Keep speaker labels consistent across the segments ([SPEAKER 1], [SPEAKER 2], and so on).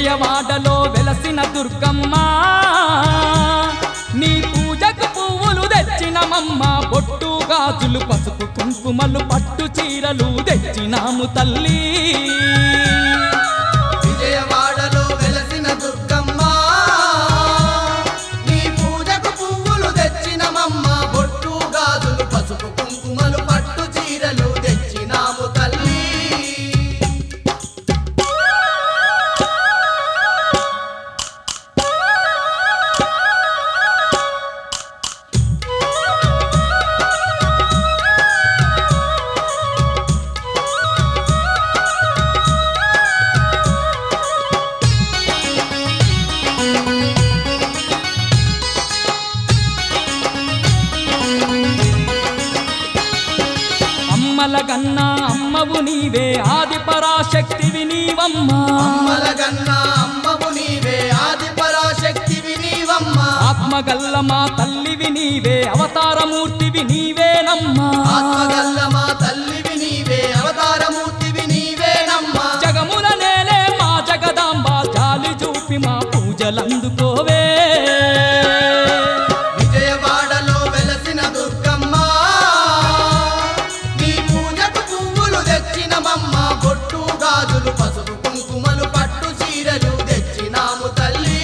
[SPEAKER 1] విజయవాడలో వెలసిన దుర్గమ్మ నీ పూజకు పువ్వులు తెచ్చినమమ్మ బొట్టు గాజులు పసుపు కుంకుమలు పట్టు చీరలు తెచ్చినాము తల్లి
[SPEAKER 2] విజయవాడలో వెలసిన దుర్గమ్మ నీ పూజకు పువ్వులు తెచ్చినమమ్మ బొట్టు గాజులు పసుపు కుంకుమలు పట్టు చీరలు తెచ్చినాము తల్లి
[SPEAKER 1] అమ్మలగన్నా అమ్మవు నీవే ఆది పరాశక్తివి నీవమ్మ
[SPEAKER 2] అమ్మలగన్నా అమ్మవు నీవే ఆది పరాశక్తివి నీవమ్మ
[SPEAKER 1] ఆత్మగల్ల మా తల్లివి నీవే అవతారమూర్తివి నీవేనమ్మా
[SPEAKER 2] ఆత్మగల్ల మా తల్లివి నీవే అవతారమూర్తివి నీవేనమ్మ
[SPEAKER 1] జగముల నేలే మా జగదాంబ జాలి చూపి మా పూజలందుకోవే
[SPEAKER 2] విజయవాడలో వెలసిన దుర్గమ్మ నీ పూజకు పువ్వులు తెచ్చినమమ్మ బొట్టు గాజులు పసుపు కుంకుమలు పట్టు చీరలు తెచ్చినాము తల్లి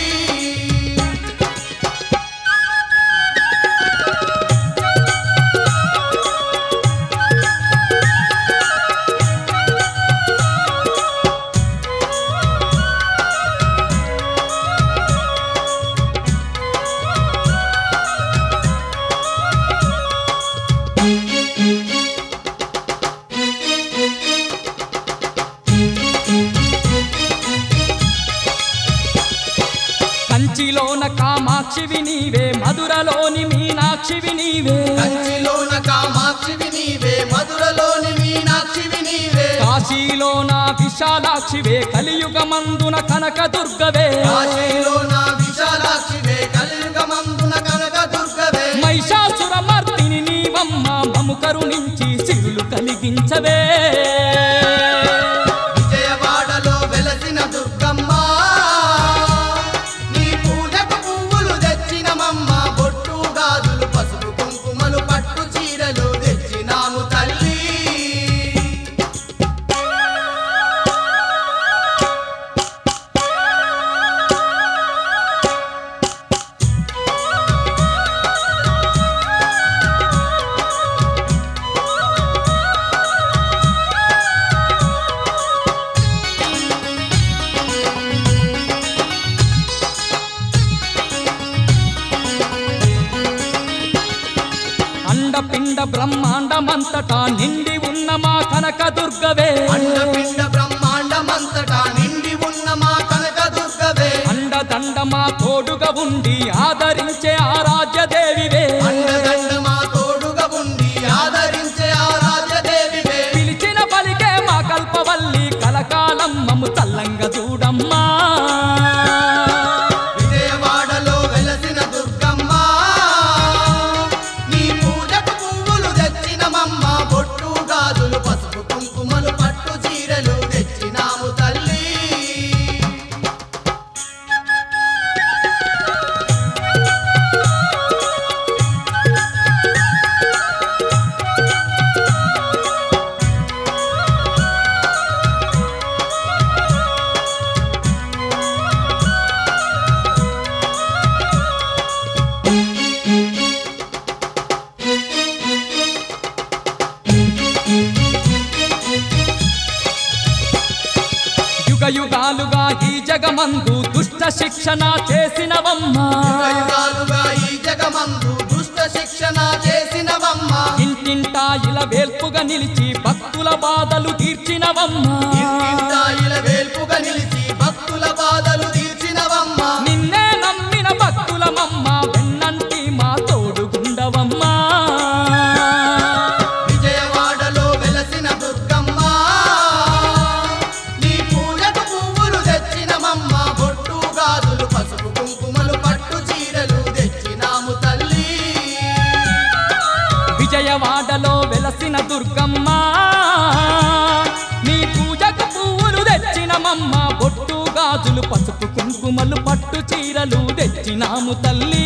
[SPEAKER 1] కంచిలోన కామాక్షివి నీవే మధురలోని మీనాక్షివి నీవే
[SPEAKER 2] కంచిలోన కామాక్షివి నీవే మధురలోని మీనాక్షివి నీవే
[SPEAKER 1] కాశీలోన విశాలాక్షివే కలియుగమందున కనక దుర్గవే
[SPEAKER 2] కాశీలోన విశాలాక్షివే కలియుగమందున కనక దుర్గవే
[SPEAKER 1] మహిషాసురమర్దిని నీవమ్మ మము కరుణించి సిరులు కలిగించవే
[SPEAKER 2] విజయవాడలో వెలసిన దుర్గమ్మ నీ పూజకు పువ్వులు తెచ్చినమమ్మ బొట్టు గాజులు పసుపు కుంకుమలు పట్టు చీరలు తెచ్చినాము తల్లి
[SPEAKER 1] అండపిండ బ్రహ్మాండమంతటా నిండి ఉన్న మా కనక దుర్గవే
[SPEAKER 2] అండపిండ బ్రహ్మాండమంతటా నిండి ఉన్న మా కనక దుర్గవే
[SPEAKER 1] అండదండ మా తోడుగా ఉండి ఆదరించే ఆరాధ్య దేవివే
[SPEAKER 2] అండదండ మా తోడుగా ఉండి ఆదరించే ఆరాధ్యదేవివే
[SPEAKER 1] పిలిచిన పలికే మా కల్పవల్లి కలకాలం మము చల్లంగా చూడమ్మా
[SPEAKER 2] విజయవాడలో వెలసిన దుర్గమ్మ నీ పూజకు పువ్వులు తెచ్చినమమ్మ బొట్టు గాజులు పసుపు కుంకుమలు పట్టు చీరలు తెచ్చినాము తల్లి
[SPEAKER 1] యుగ యుగాలుగా ఈ జగమందు దుష్ట శిక్షణ చేసినవమ్మ
[SPEAKER 2] యుగాలుగా ఈ జగమందు దుష్ట శిక్షణ చేసినవమ్మ
[SPEAKER 1] ఇంటింటా ఇలా వేల్పుగా నిలిచి భక్తుల బాధలు తీర్చినవమ్మ
[SPEAKER 2] ఇంటింటా ఇలా వేల్పుగా నిలిచి భక్తుల బాధలు తీర్చినవమ్మ
[SPEAKER 1] నిన్నే నమ్మిన భక్తులమమ్మ వెన్నంటి మా తోడుగుండవమ్మా
[SPEAKER 2] విజయవాడలో వెలసిన దుర్గమ్మ నీ పూజకు పువ్వులు తెచ్చినమమ్మ బొట్టు గాజులు పసుపు కుంకుమలు పట్టు చీరలు తెచ్చినాము తల్లి
[SPEAKER 1] విజయవాడలో వెలసిన దుర్గమ్మ నీ పూజకు పువ్వులు తెచ్చినమమ్మ బొట్టు గాజులు పసుపు కుంకుమలు పట్టు చీరలు తెచ్చినాము తల్లి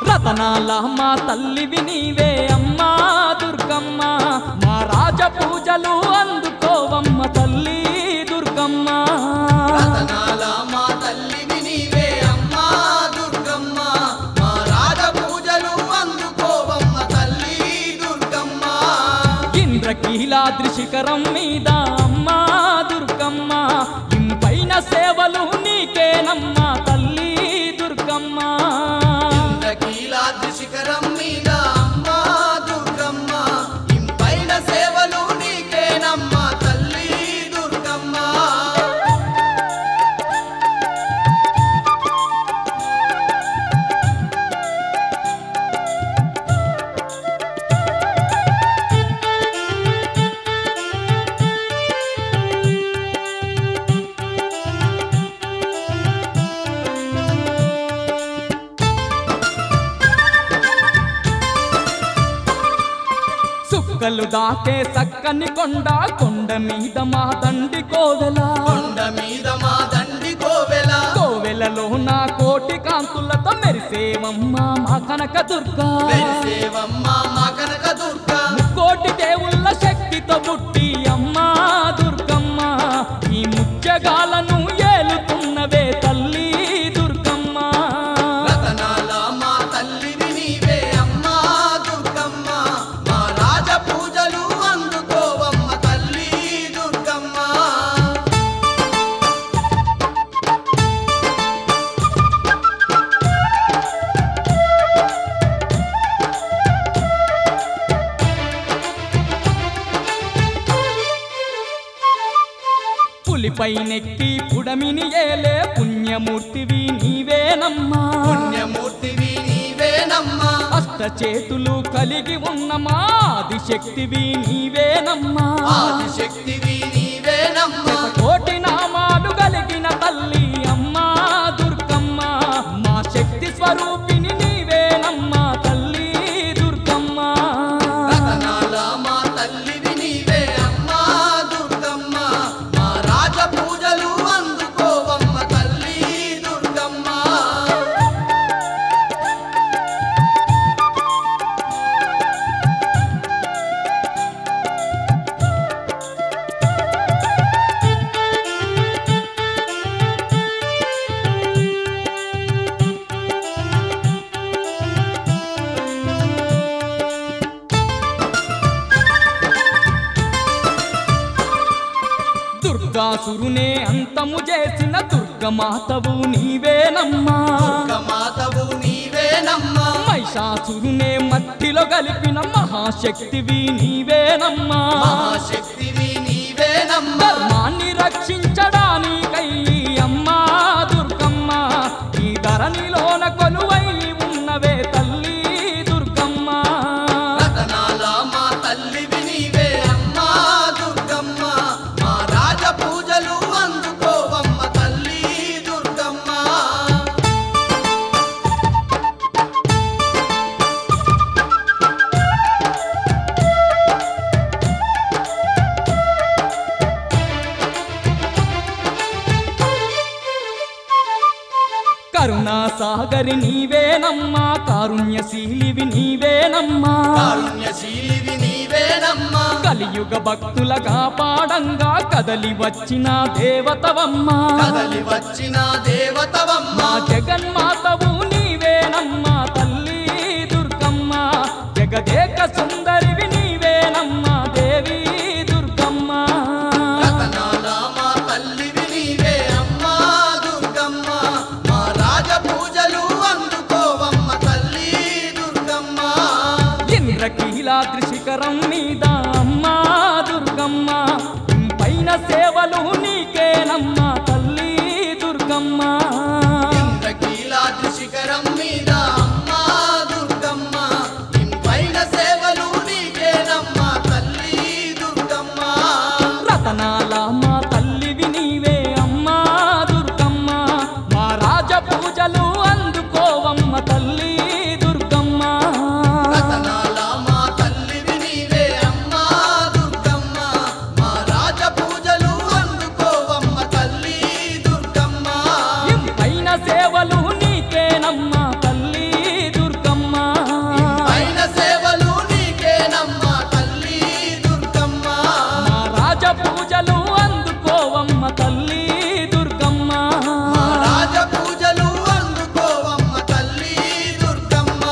[SPEAKER 1] రతనాల మా తల్లివి నీవే అమ్మా దుర్గమ్మ మా రాజ పూజలు అందుకోవమ్మ తల్లి దుర్గమ్మ
[SPEAKER 2] రతనాల మా తల్లివి నీవే అమ్మా దుర్గమ్మ మా రాజ పూజలు అందుకోవమ్మ తల్లి దుర్గమ్మ
[SPEAKER 1] ఇంద్రకీలాద్రి శిఖరం మీద అమ్మా దుర్గమ్మ ఇంపైన సేవలు నీకేనమ్మా తల్లి దుర్గమ్మ
[SPEAKER 2] ఇంద్రకీలాద్రి శిఖరం మీద అమ్మా దుర్గమ్మ ఇంపైన సేవలు నీకేనమ్మా తల్లి దుర్గమ్మ
[SPEAKER 1] సుక్కలు దాకే సక్కని కొండ మీద మా దండి కోవెల
[SPEAKER 2] కొండ మీద మా దండి కోవెల
[SPEAKER 1] కోవెలలో నా కోటి కాంతులతో మెరిసేవమ్మ మా కనక దుర్గా
[SPEAKER 2] మెరిసేవమ్మ మా కనక దుర్గా
[SPEAKER 1] కోటి దేవుళ్ళ శక్తితో పుట్టి అమ్మా దుర్గమ్మ ఈ ముత్యగాలను ఏలుతున్నవే తల్లి దుర్గమ్మ
[SPEAKER 2] రతనాల మా తల్లివి నీవే అమ్మా దుర్గమ్మ మా రాజ పూజలు అందుకోవమ్మ తల్లి దుర్గమ్మ
[SPEAKER 1] పులిపై నెక్కి పుడమిని ఏలే పుణ్యమూర్తివి నీవేనమ్మా
[SPEAKER 2] పుణ్యమూర్తివి నీవేనమ్మా
[SPEAKER 1] అష్ట చేతులు కలిగి ఉన్న మా ఆదిశక్తివి నీవేనమ్మా
[SPEAKER 2] ఆదిశక్తివి నీవేనమ్మా
[SPEAKER 1] కోటి నామాలు కలిగిన తల్లి అమ్మా దుర్గమ్మ మా శక్తి స్వరూపిణి నీవేనమ్మా తల్లి దుర్గమ్మ
[SPEAKER 2] రతనాల మా తల్లివి నీవే అమ్మా దుర్గమ్మ మా రాజ పూజలు అందుకోవమ్మ తల్లి దుర్గమ్మ
[SPEAKER 1] దుర్గాసురునే అంతము చేసిన దుర్గమాతవు నీవేనమ్మా
[SPEAKER 2] దుర్గమాతవు నీవేనమ్మా
[SPEAKER 1] మహిషాసురునే మట్టిలో కలిపిన మహాశక్తివి నీవేనమ్మా
[SPEAKER 2] మహాశక్తివి నీవేనమ్మా
[SPEAKER 1] ధర్మాన్ని రక్షించడానికై అమ్మా దుర్గమ్మ ఈ ధరణిలోన కొలువై ఉన్నవే తల్లి దుర్గమ్మ
[SPEAKER 2] రతనాల మా తల్లివి నీవే అమ్మా దుర్గమ్మ మా రాజ పూజలు అందుకోవమ్మ తల్లి దుర్గమ్మ
[SPEAKER 1] కరుణా సాగరి నీవేనమ్మా కారుణ్యశీలివి నీవేనమ్మా
[SPEAKER 2] కారుణ్యశీలివి నీవేనమ్మా
[SPEAKER 1] కలియుగ భక్తుల కాపాడంగా కదలి వచ్చిన దేవతవమ్మా
[SPEAKER 2] కదలి వచ్చిన దేవతవమ్మ
[SPEAKER 1] మా జగన్మాతవు నీవేనమ్మా తల్లి దుర్గమ్మ జగదేక సుందరివి నీవేనమ్మా దేవి దుర్గమ్మ
[SPEAKER 2] రతనాల మా తల్లివి నీవే అమ్మా దుర్గమ్మ మా రాజ పూజలు అందుకోవమ్మ తల్లి దుర్గమ్మ
[SPEAKER 1] ఇంద్రకీలాద్రి శిఖరం మీద అమ్మా దుర్గమ్మ పైన సేవలు నీకేనమ్మా తల్లి దుర్గమ్మ
[SPEAKER 2] ఇంద్రకీలాద్రి శిఖరం మీద అమ్మా దుర్గమ్మ ఇంపైన సేవలు నీకేనమ్మా తల్లి దుర్గమ్మ
[SPEAKER 1] రతనాల మా తల్లివి నీవే అమ్మా దుర్గమ్మ మా రాజ పూజలు అందుకోవమ్మ తల్లి దుర్గమ్మ
[SPEAKER 2] రతనాల మా తల్లివి నీవే అమ్మా దుర్గమ్మ మా రాజ పూజలు అందుకోవమ్మ తల్లి దుర్గమ్మ
[SPEAKER 1] పైన సేవలు నీకేనమ్మా తల్లి దుర్గమ్మ
[SPEAKER 2] పైన సేవలు నీకేనమ్మా తల్లి దుర్గమ్మ
[SPEAKER 1] మా రాజ పూజలు అందుకోవమ్మ తల్లి దుర్గమ్మ
[SPEAKER 2] మా రాజ పూజలు అందుకోవమ్మ తల్లి దుర్గమ్మ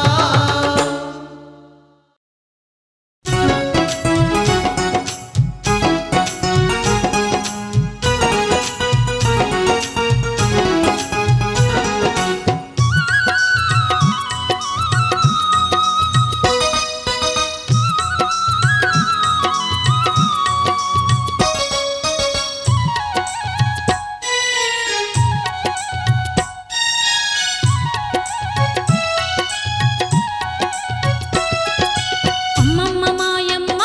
[SPEAKER 3] అమ్మమ్మ మాయమ్మ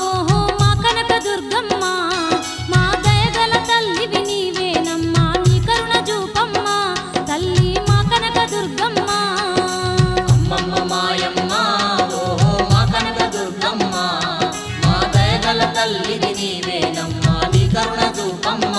[SPEAKER 3] ఓహో మా కనక దుర్గమ్మ మా దయగల తల్లివి నీవేనమ్మా నీ కరుణ చూపమ్మ తల్లి మా కనక దుర్గమ్మ
[SPEAKER 4] అమ్మమ్మ మాయమ్మ ఓహో మా కనక దుర్గమ్మ మా దయగల తల్లివి నీవేనమ్మా నీ కరుణ చూపమ్మ